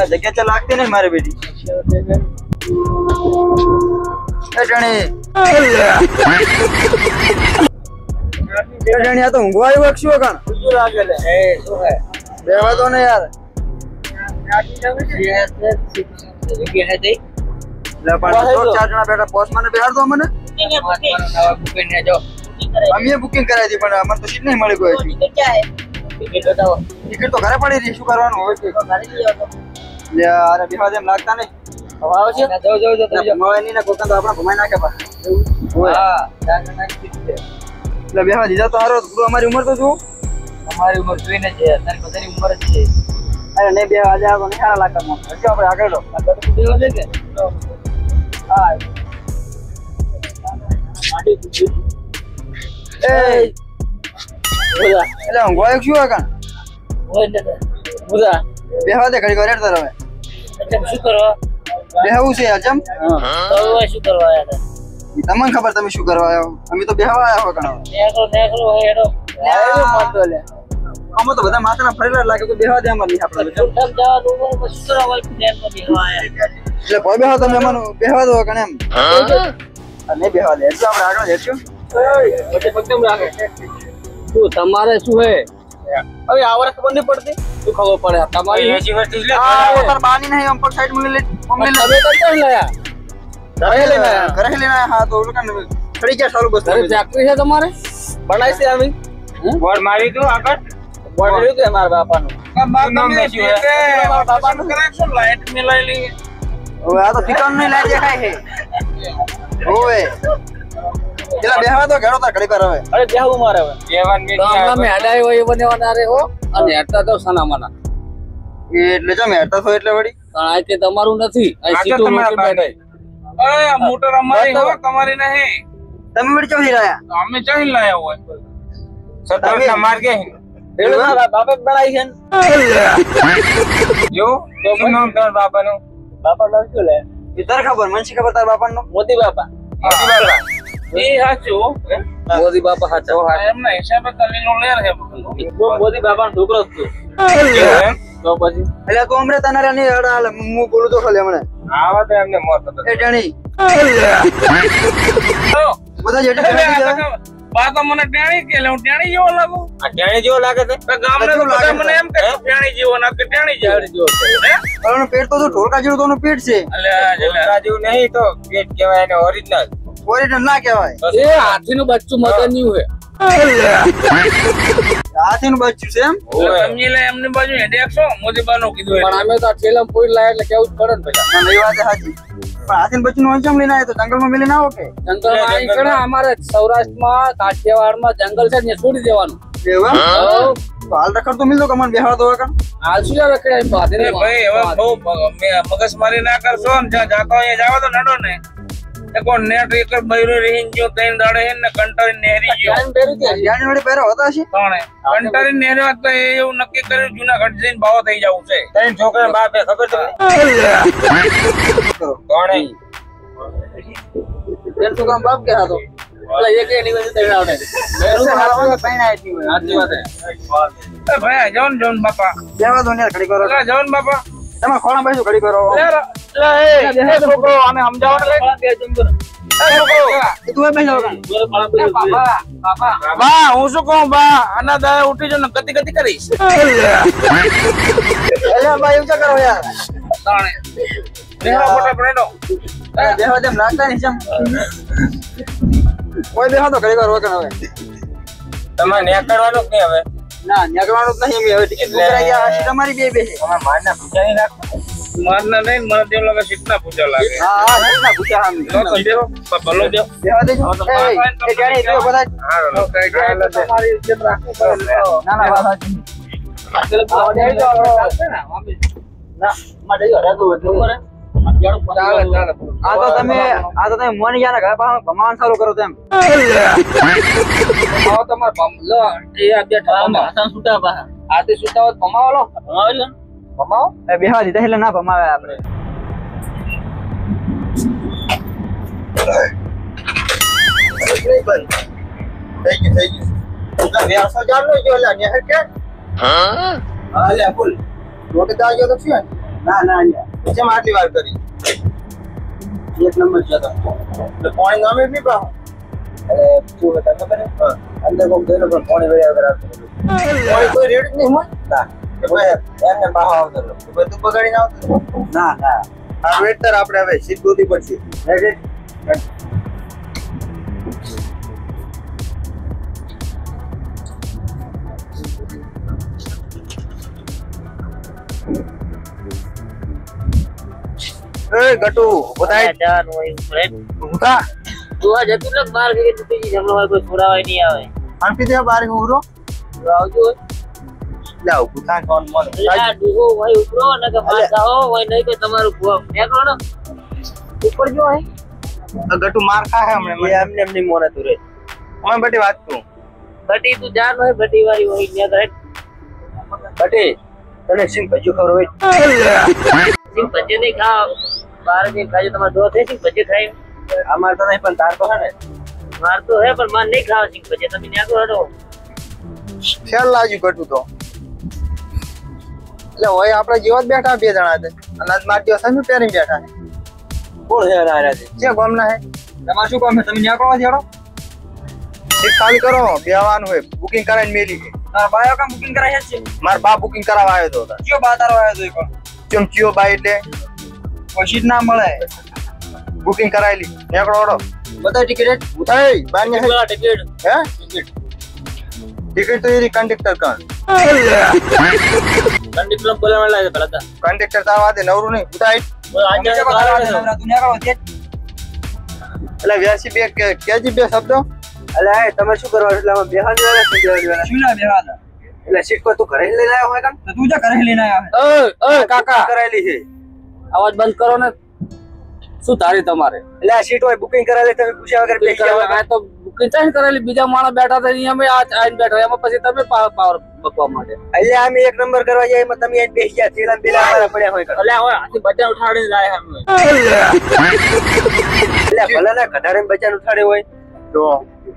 जगह चल लागते नहीं मारे बेटी तो ઊંઘવાયું વક્ષું કાણ શું લાગે લે એ શું હે બેવા દો ને યાર જગ્યા હે દે લે પણ તો ચાર જણા બેઠા પોસ્ટ મને બેહાર દો મને બુકિંગ ને જો અમે બુકિંગ કરાવી દી પણ અમને તો સીટ નહીં મળી કોઈ ટિકિટ ક્યાં હે ટિકિટ બતાવો ટિકિટ તો ઘરે પડી રહી શું કરવાનું હોય કે ઘરે લઈ આવો લે અરે બેહવા દેમ લાગતા નહીં હવે આવે છે જો મોવાની ને કોકન તો આપણા ઘુમાઈ નાખે પા હા ચાર જણા ટિકિટ છે એટલે બેહવા દીધા તો હારો ગુરુ અમારી ઉંમર તો શું અમારી ઉંમર જોઈને છે તારી બધાની ઉંમર જ છે અરે નહીં બેહવા આજે આવો નહીં સારા લાગતા મો હજી આપણે આગળ લો આગળ તો દેવો છે કે હા આડી કુજી એ બોલા એટલે હું ગોયક છું કાન હોય ને બોલા બેહવા દે ઘડી ઘડી રહે અચમ શું કરવા બેહવું છે અચમ હા તો શું કરવા આયા તમને ખબર તમે શું કરવા આવ્યો અમે તો બેહવા આવ્યા હો કણો નેકરો હેડો મારતો લે અમે તો બધા માથાના ફરેલા લાગે તો બેહવા દે અમાર ની આપણે તમ જવાનું શું કરવા હોય પ્લેન માં બેહવા આયા એટલે કોઈ બેહવા તમે અમને બેહવા દો કણ એમ અને બેહવા દે એટલે આપણે આગળ જઈશું પછી પગમ લાગે શું તમારે શું હે હવે આવર ખબર નહીં પડતી શું ખબર પડે તમારી એસી વસ્તુ લે તાર બાની નહીં અમ પર સાઈડ માં લે મમ્મી લે તમે તો ક્યાં લાયા ઘરે લેના હા તો ઓલું કન ખડી કે સારું બસ ઘરે ફેક્ટરી છે તમારે બનાઈ છે અમે બોર્ડ મારી દો આગળ બોર્ડ લીધું છે મારા બાપાનું તમે મારા બાપાનું કનેક્શન લાઈટ મે લઈ લી હવે આ તો ઠીકાણ નહીં લાઈ દેખાય છે ઓવે કેલા બેહવા તો ઘરો તા ઘડી પર હવે અરે બેહવું મારે હવે બેહવાન મે અમે હડાય હોય બનેવાના રે હો અને હેડતા તો સનામાના એટલે જમે હેડતા તો એટલે વડી પણ આ કે તમારું નથી આ સીધું મોટી બેઠાય ए मोटर हमारी हो तुम्हारी नहीं તમે વડી ચોહી રહ્યા અમે ચોહી લાયા હોય સતર ના માર કે રેડ મારા બાપે બનાઈ છે જો તો નામ તાર બાપાનો બાપા નામ શું લે ઇધર ખબર મનસી ખબર તાર બાપાનો મોદી બાપા એ હાચો મોદી બાપા હાચો એમના હિસાબે કલીનો લેર છે મોદી બાપાનો છોકરો જ તો પછી એટલે તો અમરે તને ની હડા હું બોલું તો ખાલી હમણે આવા તો એમને મોત હતો એ ટેણી બધા જેટલી બાતો મને ટેણી કે લે હું ટેણી જેવો લાગુ આ ટેણી જેવો લાગે છે ગામને તો બધા મને એમ કે ટેણી જેવો ના કે ટેણી જેવો હે પણ પેટ તો ઢોલકા જેવું તોનું પેટ છે એટલે ઢોલકા જેવું નહીં તો પેટ કહેવાય એને ઓરિજિનલ ના કહેવાય એ હાથીનું બચ્ચું મદનિયું હે હાથીનું બચ્ચું છે એમ સમજી લે એમની બાજુ હેડેક્સો મોદીબાનો કીધું પણ અમે તો ઠેલમ પોઈ લાય એટલે કેવું પડે ને પેલા ના એ વાત હાજી પણ હાથીનું બચ્ચું નો અંચમ લઈને આય તો જંગલમાં મેલી ના ઓકે જંગલમાં આઈ કણે અમારે સૌરાષ્ટ્રમાં કાઠિયાવાડમાં જંગલ છે ને છોડી દેવાનું એવું હાલ રખડ તો મિલતો કમન બેહાડ દો કણ હાલ શું રખડે બાદે ભાઈ હવે બહુ મગજ મારી ના કરશો ને જ્યાં જાતો અહીંયા જાવ તો નડો ને કોણ નેટ એકર બૈરો રહીન જો તૈન દાડે હે ને કંટારી નેરી જો જાણી વડે પહેરો હતા છે કોણે કંટારી નેરવા તો એવું નક્કી કર્યું જૂનાગઢ જઈને બાવો થઈ જાવું છે તૈન છોકરા બાપે ખબર તમને કોણે તેન છોકરા બાપ કે હતો એટલે એક એની વજે તૈન આવડે બેરું હારવા પૈણા એટલી હોય સાચી વાત હે એ ભાઈ જવન બાપા દેવા દો ને ઘડી કરો જવન બાપા તમે ખોણા બેસો ઘડી કરો લે એ છોકરો અમે સમજાવવા લે બે જંગર એ છોકરો તું બેસો બાપા બા હું શું કહું બા આના દાય ઉઠી જો ને ગતિ કરીશ એટલે બા એવું કરો યાર તાણે દેવા ફોટો પડેનો દેવા જેમ લાગતા નહીં જેમ કોઈ દેખા તો ઘડી કરો કે હવે તમે ને કરવાનો કે હવે ના નેગવાનું જ નહીં હવે ટિકિટ બુક કરાઈ ગયા આ તમારી બે છે તમે મારના પૂછા નહીં રાખો મારના નહીં મને તેમ લાગે સીટના પૂછા લાગે હા સીટના પૂછા આમ તો દેવો ભલો દેવો દેવા દેજો એ જાણી તો બધા હા કઈ ગાયલા છે તમારી ઇજ્જત રાખવી પડે ના ના વાત સાચી એટલે બોડે તો ના મારે જો રાતો નંબર આ તો તમે મોની જાના ઘર પાસે ભમાન ચાલુ કરો તેમ આવો તમે તમાર લો એ આ બેઠા આસાન સુટા બા આતે સુટા હોત ભમાવો લો ભમાવો એ બેહવા દીધા એટલે ના ભમાવે આપણે થઈ ગયું વ્યવસો જાણો જો લા ને કે હા લે ફૂલ રોટી દાજો તો છે ના કેમ આટલી વાર કરી એક નંબર છે તો પાણી નામે બી પા અરે તું બતા ખબર હે અંદર કોમ દેલો પણ પાણી વેળા કરાવ કોઈ રેડ નહીં હોય ના એમને બહાવ આવતો બધું બગાડીને આવતો ના આ વેટર આપણે હવે સીટ ગોતી પડશે રેડ ए गटू बताए જાન હોય ફ્રેન્ડ उठा તું આ જતું ને બાર કે તુજી જમણો હોય કોઈ છોડાવાય નહીં આવે आणखी ते बारे उरो આવજો लाओ उठा कौन मन આ ડૂગો હોય ઉપરો ને કે માર જાઓ હોય નહીં તો તમારું ભૂવા મેકરો ને ઉપર જો હે गटू मार खा है हमने એ એમને એમની મોને તું રે मैं बटी बात तू બટી તું જાન હોય બટી વાળી હોય ને કરે બટે તને સિંહ ભજ્યું ખબર હોય સિંહ ભજે નહીં ખાવ બાર જે ખાજો તમારો દો છે સિંહ ભજે ખાય અમાર તો નહીં પણ તાર તો હે ને માર તો હે પણ માર નહીં ખાવ સિંહ ભજે તમે ન્યા હડો ખ્યાલ લાગ્યું ગટુ તો એટલે હોય આપણે જીવત બેઠા બે જણા છે અનાજ માટી હશે ને પેરી બેઠા કોણ છે આ રહ્યા છે છે ગામના હે તમાર શું કામ છે તમે ન્યા કરવા જેડો સીટ ખાલી કરો બેવાનું હોય બુકિંગ કરાવીને મેલી છે તાર બાયો કામ બુકિંગ કરાય છે માર બા બુકિંગ કરાવવા આવ્યો તો કયો બા તારો આવ્યો તો એક ચમચીઓ બા એટલે પછી ના મળે બુકિંગ કરાયેલી નેકડો ઓડો બધા ટિકિટ ઉતાઈ બાન્ય હે ટિકિટ હે ટિકિટ તો એરી કંડક્ટર કાન કંડક્ટર બોલાવા લાગે પેલા તા કંડક્ટર તાવા દે નવરું નહીં ઉતાઈ આજે દુનિયા કરો છે એટલે વ્યાસી બે કેજી બે શબ્દો અલે તમે શું કરવા એટલે અમે બેહાની વાળા શું બેહાની શું ના બેહાના એટલે સીટ કો તું ઘરે લઈને આવ્યો હોય કામ તો તું જા ઘરે લઈને આવ્યો ઓય કાકા કરાયેલી છે અવાજ બંધ કરો ને શું તારી તમારે એટલે આ સીટ હોય બુકિંગ કરાયેલી તમે પૂછ્યા વગર બેસી જાવ આ તો બુકિંગ ચાઈ કરેલી બીજા માણસ બેઠા હતા અહીંયા અમે આઈને બેઠા એમાં પછી તમે પાવર બકવા માટે એટલે અમે એક નંબર કરવા જાય એમાં તમે આઈને બેસી ગયા થેલા બેલા અમારા પડ્યા હોય એટલે હવે આથી બચ્ચા ઉઠાડીને જાય અમે એટલે ભલે ના કઢારે બચ્ચાને ઉઠાડે હોય તો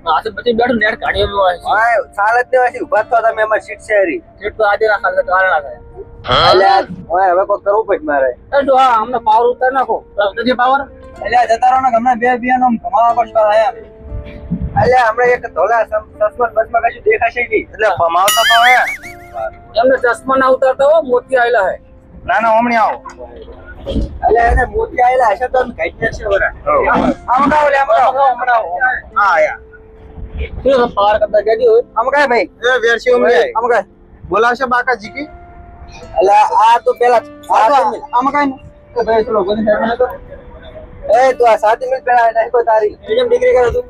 આથી પછી બેઠું નેટ કાઢી અમે હોય હા સાલત ને વાસી ઉભા થતા તમે અમાર સીટ શેરી સીટ તો આજે ના ખાલે કારણ ના થાય એટલે હવે કોઈ કરવું પડે મારે એ જો હા અમને પાવર ઉતાર નાખો તો પાવર એટલે જતા રહો ને ગમે બે નો કમાવા પડશે આયા એટલે હમણાં એક ધોલા સસમત બસમાં કશું દેખાશે નહીં એટલે ફમાવતો તો હે એમને ચશ્મા ના ઉતારતા હો મોતી આયલા હે ના ના હમણી આવો એટલે એને મોતી આયેલા હશે તો કાઢી નાખશે વરા હમણાં હા આયા શું પાવર કરતા કેજી હોય આમ કાય ભાઈ એ વેરસી ઉમરી આમ કાય બોલાવશે બાકા જીકી એટલે આ તો પેલા આમ કાય ને ભાઈ ચલો ગોદી સાઈડ તો એ તું આ 7 મિનિટ પહેલા નાખો તારી એમ ડિગ્રી કરો તું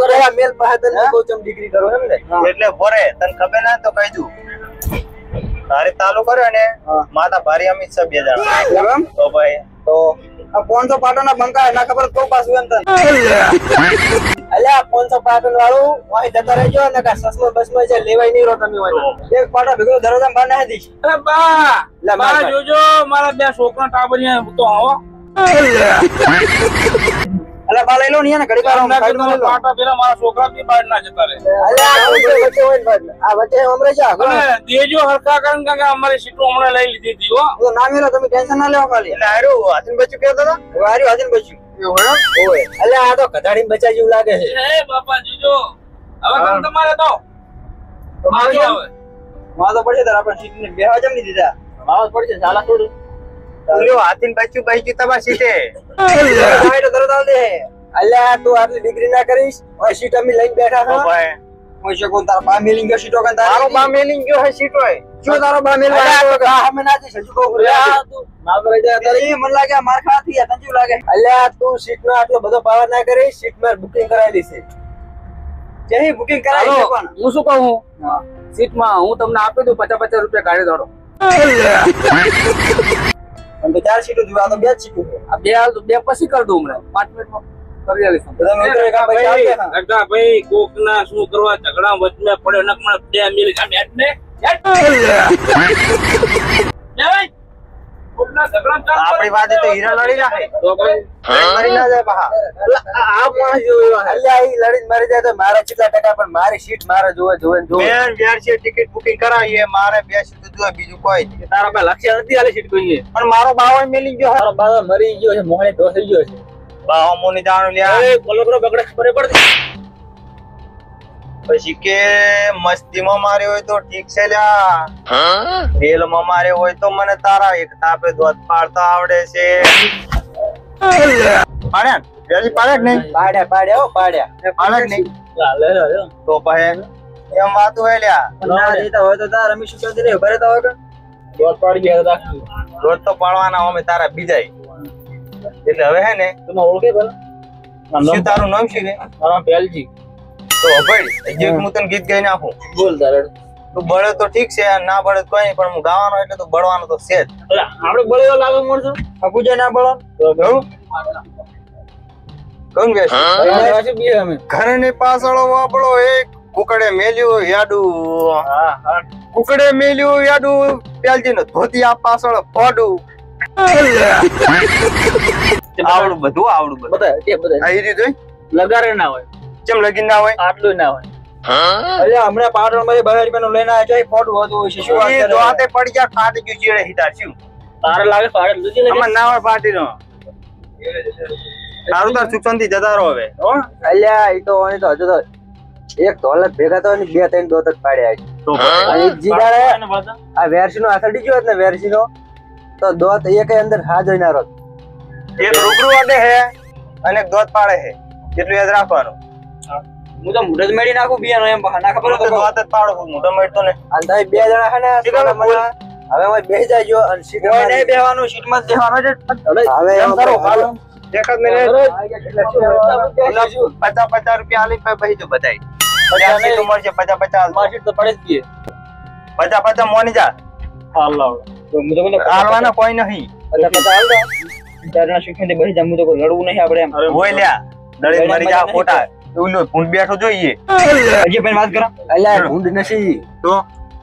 પેલા મેલ પાસે તને બહુ ચમ ડિગ્રી કરો એમ ને એટલે ભરે તને ખબર ના તો કહી દઉં તારે તાલુ કર્યો ને માતા ભારી અમિત સાહેબ બે જણા એમ તો ભાઈ તો આ 500 પાટણના બંકા ના ખબર તો પાછું એમ તને અલ્યા 500 પાટણ વાળું વાહી જતા રહેજો ને કા સસમો બસમાં જે લેવાય નહીં રો તમે હોય એક પાટો ભેગો દરવાજા બહાર નાખી દીશ અરે બા જોજો મારા બે છોકરા ટાબરિયા તો આવો અલ્યા બા લઈ લો ને ઘડી વાર પાટા પેલા મારા છોકરા બી બહાર ના જતા રહે અલ્યા વચ્ચે હોય ને આ વચ્ચે હમરે જા દેજો હરકા કારણ કે અમારી સીટો હમણાં લઈ લીધી હતી હો તો ના મેલો તમે ટેન્શન ના લેવો ખાલી એટલે હારું હાથીન બચ્ચું કેતો હતો હારી હાજર બચ્યું એવું હે ઓય અલ્યા આ તો કધાડીને બચા જેવું લાગે છે એ બાપા જોજો હવે તમે તમારે તો આવજો હવે માં તો પડશે તાર આપણે સીટ ને બેહવા જમ નહીં દીધા આવાજ પડશે ચાલા થોડું બોલ્યો હાથીન બચ્ચું બચ્ચું તમારી સીટે તો તરત આવ દે અલ્યા તું આટલી ડિગ્રી ના કરીશ ઓય સીટ અમે લઈને બેઠા તો હા ભાઈ કોઈ છે કોણ તારા બા મેલિંગ ગયો સીટો કન મારો બા મેલિંગ ગયો હે સીટ હોય શું તારો બા મેલ અમે ના જઈશ હજુ કહું તું ના કરે તારે મને લાગે માર ખાતી યા તંજુ લાગે અલ્યા તું સીટ નો આટલો બધો પાવર ના કરીશ સીટ માં બુકિંગ કરાવેલી છે જેહી બુકિંગ કરાવી છે પણ હું શું કહું સીટમાં હું તમને આપી દઉં 50 રૂપિયા કાઢી દોડો અને તો 4 સીટો જોવા તો 2 જ સીટો છે આ બે હાલ તો બે પછી કરી દઉં હમણાં 5 મિનિટમાં અગા ભાઈ કોકના શું કરવા ઝઘડા વચમે પડ્યો નકમણ બે મિલ કામ હેડ ને આપણી વાત તો હીરા લડી નાખે તો ભાઈ મરી ના જાય બહા આ માણસ જોયો અલ્યા ઈ લડીને મરી જાય તો મારે કેટલા ટકા પણ મારી સીટ મારે જોવે બેન વ્યારસી ટિકિટ બુકિંગ કરાવીએ મારે બે સીટ જોવે બીજું કોઈ નહીં તારા પાસે લક્ષ્ય નથી આલે સીટ કોઈ પણ મારો બાવો મેલી ગયો મારો બાવો મરી ગયો છે મોહણે તો થઈ ગયો છે બાવો મોની દાણો લ્યા એ બોલો કરો બગડે ખબર પડતી પછી કે મસ્તીમાં માર્યો હોય તો ઠીક છે લ્યા ફેલમાં માર્યો હોય તો મને તારા એક તાપે દોત પાડતા આવડે છે પાડ્યા વેલી પાડ્યા નહીં પાડ્યા નહીં તો ભાઈ એમ વાત હોય લ્યા ના દેતા હોય તો તાર રમી શું કરી રે ભરેતા હોય કે દોત પાડી ગયા દાખલી દોત તો પાડવાના અમે તારા બીજાય એટલે હવે હે ને તમે ઓળખે પેલા શું તારું નામ શું છે મારા પેલજી તો ભાઈ જે હું તને ગીત ગાઈ નાખું બોલ તારે તું બળે તો ઠીક છે ના બળે તો કોઈ નહીં પણ હું ગાવાનો એટલે તો બળવાનો તો છે જ આપણે બળેલો લાગે મોણસો અપુજા ના બળો કોણ બેસ ઘર ની પાછળ વાપડો એક કુકડે મેલ્યું યાડું કુકડે મેલ્યું યાડું પ્યાલજી નો ધોતિયા પાછળ ફોડું આવડું બધું બધા આવી રહ્યું જોઈ લગારે ના હોય કેમ લગીન ના હોય આટલું ના હોય અલ્યા હમણાં પાટણ માંથી 2000 રૂપિયાનું લઈને આવ્યા છે ફોટો હતું છે શું વાત કરે દોતે પડી ગયા ફાટી ગયું ચીડે હિતા શું તારે લાગે ફાડે લૂજી લાગે અમાર ના હોય પાર્ટી નો તારું તાર સુખસંતી જતા રહો હવે હો અલ્યા ઈ તો ઓની તો હજુ તો એક દોલત ભેગા તો બે ત્રણ દોત જ પાડ્યા છે તો અને જીડારે આ વેરસી નો આથડી ગયો ને વેરસી નો તો દોત એક અંદર હા જોઈ ના રોત એક રૂબરૂ વાડે હે અને દોત પાડે હે એટલું યાદ રાખવાનું હું તો મુઢ જ મેડી નાખું બિયાનો એમ ના ખબર તો દોત જ પાડો મોઢો મેડતો ને અંધાઈ બે જણા હે ને હવે ઓય બેહી જાજો અને સીટ માં નહીં બેહવાનું સીટ માં બેહવાનું છે હવે એમ કરો હાલો એક જ મિનિટ 50 રૂપિયા આલી પે બેહી જો બધાય 50 તો મળશે 50 માર્કેટ તો પડે જ ગઈ 50 મોની જા હાલો તો હું તો હાલવાના કોઈ નહીં 50 હાલ દો ચારના શીખીને બેહી જામું તો કોઈ લડવું નહીં આપણે એમ હોય લ્યા લડી મરી જા ખોટા ઓલો ભૂંડ બેઠો જોઈએ હજી પણ વાત કરા અલ્યા ભૂંડ નથી તો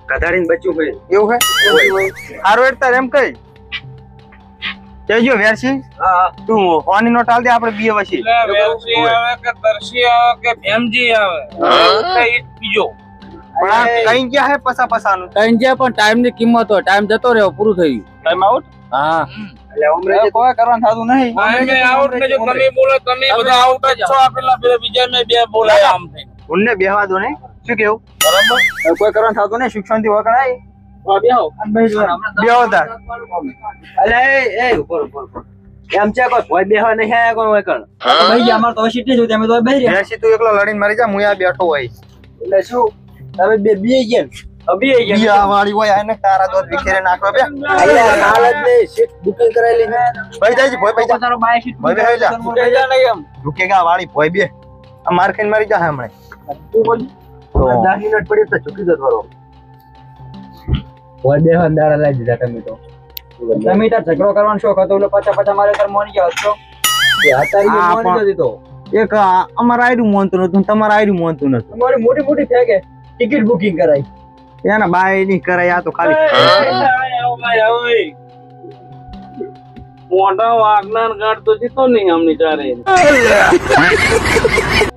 કધાડીને બચ્યું ભાઈ એવું હે હારો એડતા એમ કઈ કેજો વેરસી હા તું ઓની નોટ આલ દે આપણે બીએ વસી વેરસી આવે કે તરસી આવે કે ભેમજી આવે કઈ બીજો પણ કઈ ગયા હે પસાનું કઈ ગયા પણ ટાઈમ ની કિંમત હોય ટાઈમ જતો રહ્યો પૂરું થઈ ગયું ટાઈમ આઉટ હા એટલે ઉમરે કોઈ કરવાનું થાતું નહીં ટાઈમ આઉટ ને જો તમે બોલો તમે બધા આઉટ જ છો આપેલા બીજા મે બે બોલાય આમ થઈ ઉનને બેહવા દો ને શું કેવું બરાબર કોઈ કરવાનું થાતું નહીં શિક્ષણ થી વકણાય બેહો બેહો તાર અલે એ ઉપર એમ છે કોઈ ભોય બેહવા નહીં આયા કોઈ વકણ ભાઈ અમાર તો સીટી જો તમે તો બેહી રહ્યા બેસી તું એકલો લડીને મરી જા હું આ બેઠો હોય એટલે શું તમે બે બેહી ગયા અભી આ વાળી હોય આને તારા દોત વિખેરે નાખો બે હાલત ને સીટ બુકિંગ કરાયેલી છે ભાઈ જાજી ભાઈ જા તારો બાય સીટ ભાઈ બેહી જા રૂકેગા નહીં એમ રૂકેગા વાળી ભાઈ બે આ માર ખાઈને મરી જા હમણે તું બોલ 10 મિનિટ પડી તો ચૂકી જતો રહો ભાઈ બે હંદારા લઈ દીધા તમે તો ઝઘડો કરવાનો શોખ હતો એટલે પચા મારે ઘર મોની ગયા હતો એ હતારી મોની દીધો એક અમાર આયડું મોનતું નતું તમાર આયડું મોનતું નતું તમારી મોટી ફેકે ટિકિટ બુકિંગ કરાઈ એના બાય ની કરાય આ તો ખાલી મોટા વાગનાર ગાડ તો જીતો નહીં આમની ચારે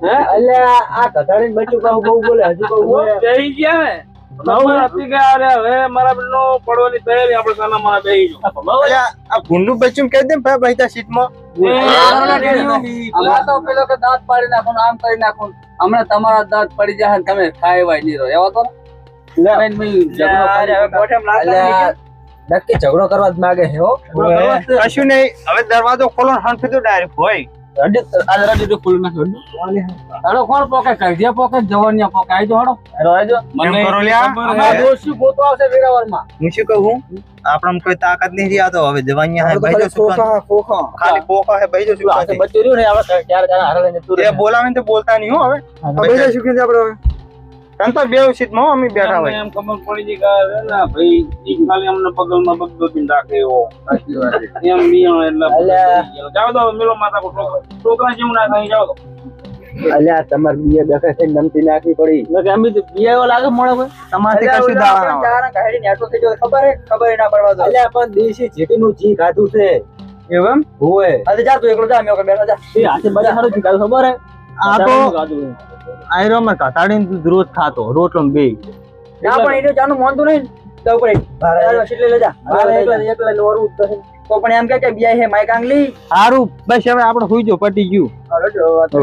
હે અલ્યા આ કથાડીને બચ્ચું કહું બહુ બોલે હજુ કહું બેહી ગયા હે નવરાત્રી ગયા અરે હવે મારા બેનો પડવાની તૈયારી આપણે સાના મારા બેહી જો અલ્યા આ ગુંડુ બચ્ચું કહી દે ભાઈ તા સીટ માં આમાં તો પેલો કે દાંત પાડી નાખો આમ કરી નાખો હમણાં તમારા દાંત પડી જાય ને તમે ખાયવાય નહીં રહો એવા તો નક્કી ઝઘડો કરવા જ માંગે છે હો કશું નહીં હવે દરવાજો ખોલો હંફી દો ડાયરેક્ટ હોય કોણ પોકે કઢિયા પોકે જવનિયા પોકે આઈ જો હડો મને કરો લ્યા દોસ્તી ગોતો આવશે વેરાવરમાં હું શું કહું આપણા કોઈ તાકાત નહીં રહ્યા તો હવે જવાનિયા હે ભાઈ જો ખોખા ખાલી ખોખા હે ભાઈ જો શું આ બચ્ચું રહ્યું ને આપણે ક્યારે હરાવીને તું એ બોલાવે તો બોલતા નહીં હો હવે ભાઈ જો શું આપણે હવે તન તો બેવ સીટમાં હો અમે બેઠા હોય એમ ખબર પડી ગઈ કે ના ભાઈ ઈ ખાલી અમને પગલમાં બગડો દીન રાખે એવો સાચી વાત એમ નિયમ એટલે જાવ દો મેલો માતા કો છોકરા જેવું ના ખાઈ જાવ અલ્યા તમાર બીએ દેખે છે નમતી નાખી પડી એટલે કે અમે તો બીએવો લાગે મોળો ભાઈ તમારથી કશું દાવા ના હોય. ચારા કાઢી નેટો થઈ ગયો ખબર ના પડવા દો અલ્યા પણ દેશી જીટીનું જી ખાધું છે એવું એમ હોવે અરે જા તું એકલો જા મેં બેઠો જા એ હાથે બાજુ સારું છે ખબર હે આ તો આયરો માં કતાડીને રોજ ખાતો રોટલો ને બે ના પણ એને જાનું મોનતું નહીં તો ઉપર ભારે સીટ લઈ જા એકલા લોરું તો પણ એમ કે બીઆઈ હે માઈક આંગલી સારું બસ હવે આપણે હોઈ જો પટી ગયું અરે જો વાત